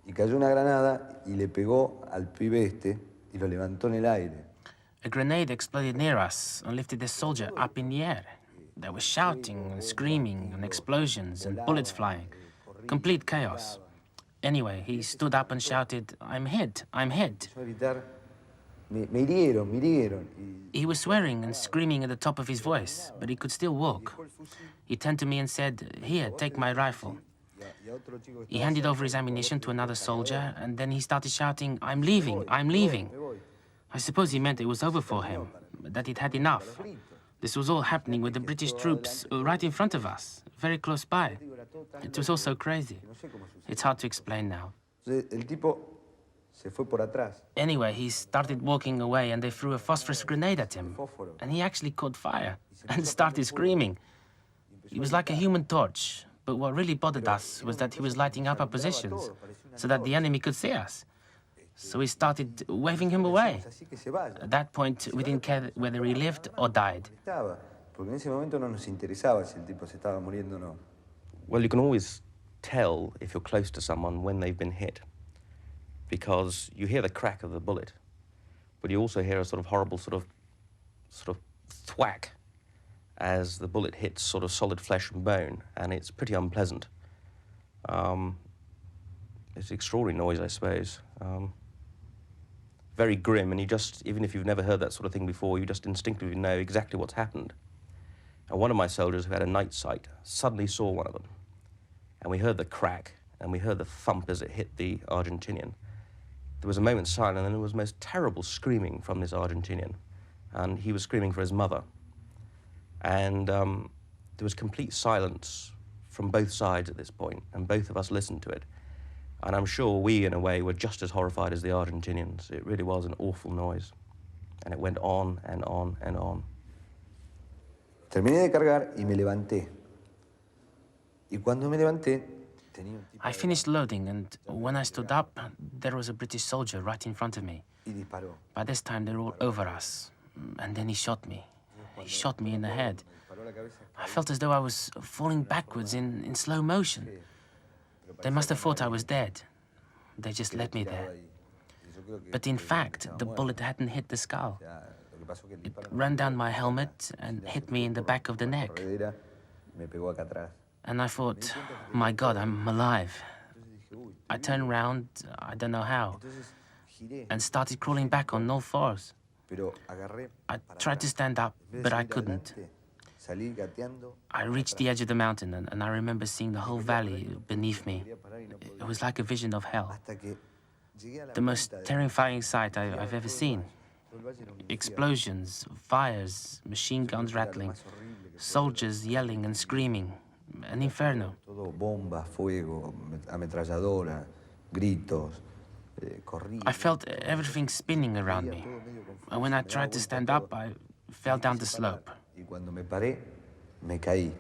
y cayó una granada y le pegó al pibe este y lo levantó en el aire. A grenade exploded near us and lifted this soldier up in the air. There was shouting and screaming and explosions and bullets flying. Complete chaos. Anyway, he stood up and shouted, "I'm hit, I'm hit." Empezó a gritar, me hirieron, me hirieron. He was swearing and screaming at the top of his voice, but he could still walk. He turned to me and said, "Here, take my rifle." He handed over his ammunition to another soldier, and then he started shouting, "I'm leaving, I'm leaving." I suppose he meant it was over for him, that he'd had enough. This was all happening with the British troops right in front of us, very close by. It was all so crazy. It's hard to explain now. El tipo se fue por atrás. Anyway, he started walking away and they threw a phosphorus grenade at him. And he actually caught fire and started screaming. He was like a human torch, but what really bothered us was that he was lighting up our positions so that the enemy could see us. So we started waving him away. At that point, we didn't care whether he lived or died. Porque en ese momento no nos interesaba si el tipo se estaba muriendo o no. Well, you can always tell if you're close to someone when they've been hit, because you hear the crack of the bullet, but you also hear a sort of horrible sort of thwack as the bullet hits sort of solid flesh and bone, and it's pretty unpleasant. It's an extraordinary noise, I suppose. Very grim, and you just, even if you've never heard that sort of thing before, you just instinctively know exactly what's happened. And one of my soldiers who had a night sight suddenly saw one of them. And we heard the crack, and we heard the thump as it hit the Argentinian. There was a moment's silence, and then there was most terrible screaming from this Argentinian. And he was screaming for his mother. And there was complete silence from both sides at this point, and both of us listened to it. And I'm sure we, in a way, were just as horrified as the Argentinians. It really was an awful noise. And it went on and on and on. Terminé de cargar y me levanté. Y cuando me levanté, I finished loading, and when I stood up, there was a British soldier right in front of me. y disparó. By this time, they were all over us. And then he shot me. He shot me in the head. I felt as though I was falling backwards in slow motion. They must have thought I was dead. They just left me there. But in fact, the bullet hadn't hit the skull. It ran down my helmet and hit me in the back of the neck. And I thought, my God, I'm alive. I turned around, I don't know how, and started crawling back on all fours. I tried to stand up, but I couldn't. I reached the edge of the mountain, and I remember seeing the whole valley beneath me. It was like a vision of hell. The most terrifying sight I've ever seen. Explosions, fires, machine guns rattling, soldiers yelling and screaming. An inferno. I felt everything spinning around me. And when I tried to stand up, I fell down the slope. Y cuando me paré, me caí.